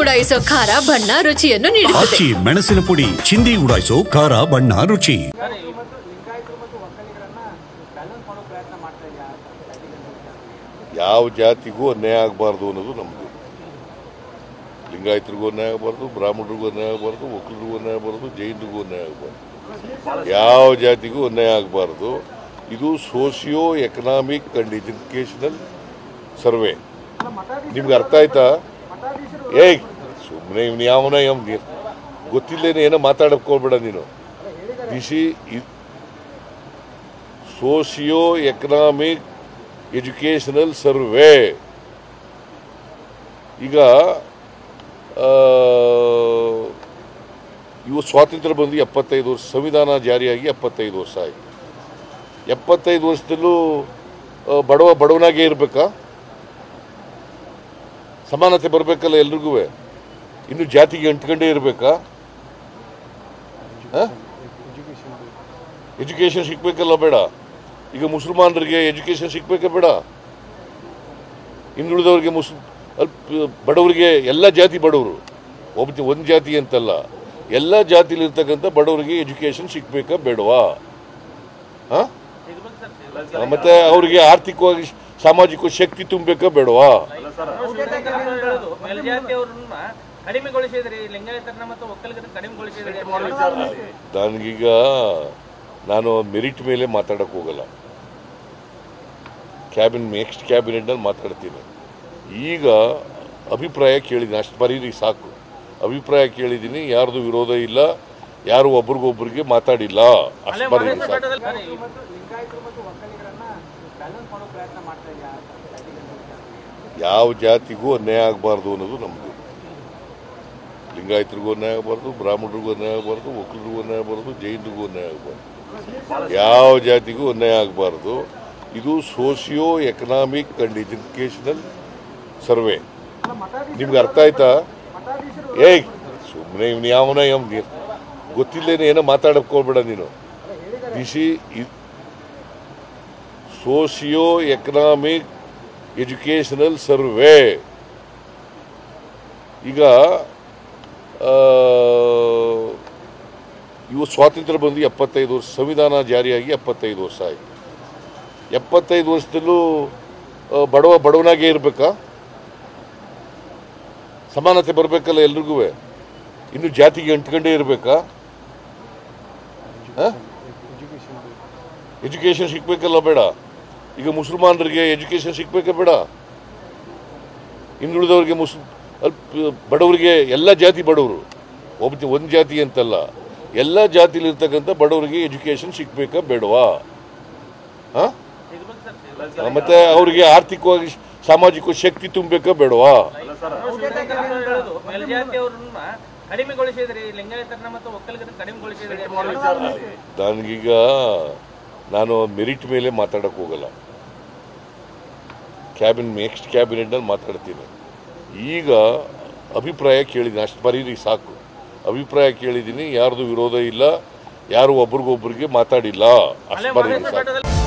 ಉಡಾಯಿಸೋ ಖಾರ ಬಣ್ಣ ರುಚಿಯನ್ನು ನೀಡುತ್ತದೆ. ಆಚಿ ಮೆಣಸಿನ ಪುಡಿ ಚಿಂದಿ ಉಡಾಯಿಸೋ ಖಾರ ಬಣ್ಣ ರುಚಿ. ಯಾವ ಜಾತಿಗೂ ಅನ್ಯಾಯ ಆಗಬಾರ್ದು ಅನ್ನೋದು ನಮ್ಮದು. ಲಿಂಗಾಯತರಿಗೂ ಅನ್ಯಾಯ ಆಗಬಾರ್ದು, ಬ್ರಾಹ್ಮಣರಿಗೂ ಅನ್ಯಾಯ ಆಗಬಾರ್ದು, ಒಕ್ಕಲಿಗರಿಗೂ ಅನ್ಯಾಯ ಆಗಬಾರ್ದು, ಜೈನರಿಗೂ ಅನ್ಯಾಯ ಆಗಬಾರ್ದು. ಯಾವ ಜಾತಿಗೂ ಅನ್ಯಾಯ ಆಗಬಾರ್ದು. ಇದು socio economic and educational survey. ನಿಮ್ಗೆ ಅರ್ಥ ಆಯ್ತಾ? ಸುಮ್ಮನೆ ಇವ್ನು ಯಾವನ ಗೊತ್ತಿಲ್ಲೇನೆ ಏನೋ ಮಾತಾಡಕ್ಕೆ ಹೋಗ್ಬೇಡ ನೀನು. Socio economic educational survey. ಈಗ ಇವು ಸ್ವಾತಂತ್ರ್ಯ ಬಂದು 75 ವರ್ಷ, ಸಂವಿಧಾನ ಜಾರಿಯಾಗಿ 75 ವರ್ಷ ಆಯಿತು. 75 ವರ್ಷದಲ್ಲೂ ಬಡವನಾಗೇ ಇರಬೇಕಾ? ಸಮಾನತೆ ಬರಬೇಕಲ್ಲ ಎಲ್ರಿಗೂ. ಇನ್ನು ಜಾತಿಗೆ ಅಂಟ್ಕೊಂಡೇ ಇರಬೇಕಾ? ಎಜುಕೇಷನ್ ಸಿಗ್ಬೇಕಲ್ಲ ಬೇಡ? ಈಗ ಮುಸಲ್ಮಾನರಿಗೆ ಎಜುಕೇಷನ್ ಸಿಗ್ಬೇಕ ಬೇಡ? ಹಿಂದುಳಿದವ್ರಿಗೆ ಬಡವರಿಗೆ, ಎಲ್ಲ ಜಾತಿ ಬಡವರು, ಒಂದು ಜಾತಿ ಅಂತಲ್ಲ, ಎಲ್ಲ ಜಾತಿಲಿರ್ತಕ್ಕಂಥ ಬಡವರಿಗೆ ಎಜುಕೇಷನ್ ಸಿಗ್ಬೇಕಾ ಬೇಡವಾ? ಮತ್ತೆ ಅವರಿಗೆ ಆರ್ಥಿಕವಾಗಿ ಸಾಮಾಜಿಕ ಶಕ್ತಿ ತುಂಬಬೇಕಾ ಬೇಡವಾ? ನನಗೀಗ ನಾನು ಮೆರಿಟ್ ಮೇಲೆ ಮಾತಾಡಕ್ಕೆ ಹೋಗಲ್ಲ. ನೆಕ್ಸ್ಟ್ ಕ್ಯಾಬಿನೆಟ್ನಲ್ಲಿ ಮಾತಾಡ್ತೀನಿ. ಈಗ ಅಭಿಪ್ರಾಯ ಕೇಳಿದ್ದೀನಿ, ಅಷ್ಟು ಬರೀರಿ ಸಾಕು. ಅಭಿಪ್ರಾಯ ಕೇಳಿದ್ದೀನಿ, ಯಾರ್ದು ವಿರೋಧ ಇಲ್ಲ, ಯಾರು ಒಬ್ರಿಗೊಬ್ರಿಗೆ ಮಾತಾಡಿಲ್ಲ, ಅಷ್ಟು ಬರೀರಿ ಸಾಕು. ಯಾವ ಜಾತಿಗೂ ಅನ್ಯಾಯ ಆಗಬಾರ್ದು ಅನ್ನೋದು ನಮ್ಮದು. ಲಿಂಗಾಯತರಿಗೂ ಅನ್ಯಾಯ ಆಗಬಾರ್ದು, ಬ್ರಾಹ್ಮಣರಿಗೂ ಅನ್ಯಾಯ ಆಗಬಾರ್ದು, ಒಕ್ಕಲಿಗರಿಗೂ ಅನ್ಯಾಯ ಆಗಬಾರ್ದು, ಜೈನರಿಗೂ ಅನ್ಯಾಯ ಆಗಬಾರ್ದು. ಯಾವ ಜಾತಿಗೂ ಅನ್ಯಾಯ ಆಗಬಾರ್ದು. ಇದು socio economic and educational survey. ನಿಮ್ಗೆ ಅರ್ಥ ಆಯ್ತಾ? ಸುಮ್ಮನೆ ಇವ್ನು ಯಾವನ ಗೊತ್ತಿಲ್ಲೇನೆ ಏನೋ ಮಾತಾಡಕ್ಕೆ ಹೋಗ್ಬೇಡ ನೀನು. Socio economic educational survey. ಈಗ ಇವು ಸ್ವಾತಂತ್ರ್ಯ ಬಂದು 75 ವರ್ಷ, ಸಂವಿಧಾನ ಜಾರಿಯಾಗಿ 75 ವರ್ಷ ಆಯಿತು. 75 ವರ್ಷದಲ್ಲೂ ಬಡವನಾಗೇ ಇರಬೇಕಾ? ಸಮಾನತೆ ಬರಬೇಕಲ್ಲ ಎಲ್ರಿಗೂ. ಇನ್ನು ಜಾತಿಗೆ ಅಂಟ್ಕೊಂಡೇ ಇರಬೇಕಾ? ಎಜುಕೇಷನ್ ಸಿಗ್ಬೇಕಲ್ಲ ಬೇಡ? ಈಗ ಮುಸಲ್ಮಾನರಿಗೆ ಎಜುಕೇಷನ್ ಸಿಗ್ಬೇಕಾ ಬೇಡ? ಹಿಂದುಳಿದವ್ರಿಗೆ ಬಡವರಿಗೆ, ಎಲ್ಲ ಜಾತಿ ಬಡವರು, ಒಂದು ಜಾತಿ ಅಂತಲ್ಲ, ಎಲ್ಲ ಜಾತಿಲಿರ್ತಕ್ಕಂಥ ಬಡವರಿಗೆ ಎಜುಕೇಷನ್ ಸಿಗ್ಬೇಕಾ ಬೇಡವಾ? ಮತ್ತೆ ಅವರಿಗೆ ಆರ್ಥಿಕವಾಗಿ ಸಾಮಾಜಿಕ ಶಕ್ತಿ ತುಂಬಬೇಕಾ ಬೇಡವಾ? ನನಗೀಗ ನಾನು ಮೆರಿಟ್ ಮೇಲೆ ಮಾತಾಡಕ್ಕೆ ಹೋಗಲ್ಲ. ನೆಕ್ಸ್ಟ್ ಕ್ಯಾಬಿನೆಟ್ನಲ್ಲಿ ಮಾತಾಡ್ತೀನಿ. ಈಗ ಅಭಿಪ್ರಾಯ ಕೇಳಿದ್ದೀನಿ, ಅಷ್ಟು ಬರೀರಿ ಸಾಕು. ಅಭಿಪ್ರಾಯ ಕೇಳಿದ್ದೀನಿ, ಯಾರ್ದು ವಿರೋಧ ಇಲ್ಲ, ಯಾರು ಒಬ್ರಿಗೊಬ್ರಿಗೆ ಮಾತಾಡಿಲ್ಲ, ಅಷ್ಟು ಬರೀರಿ ಸಾಕು.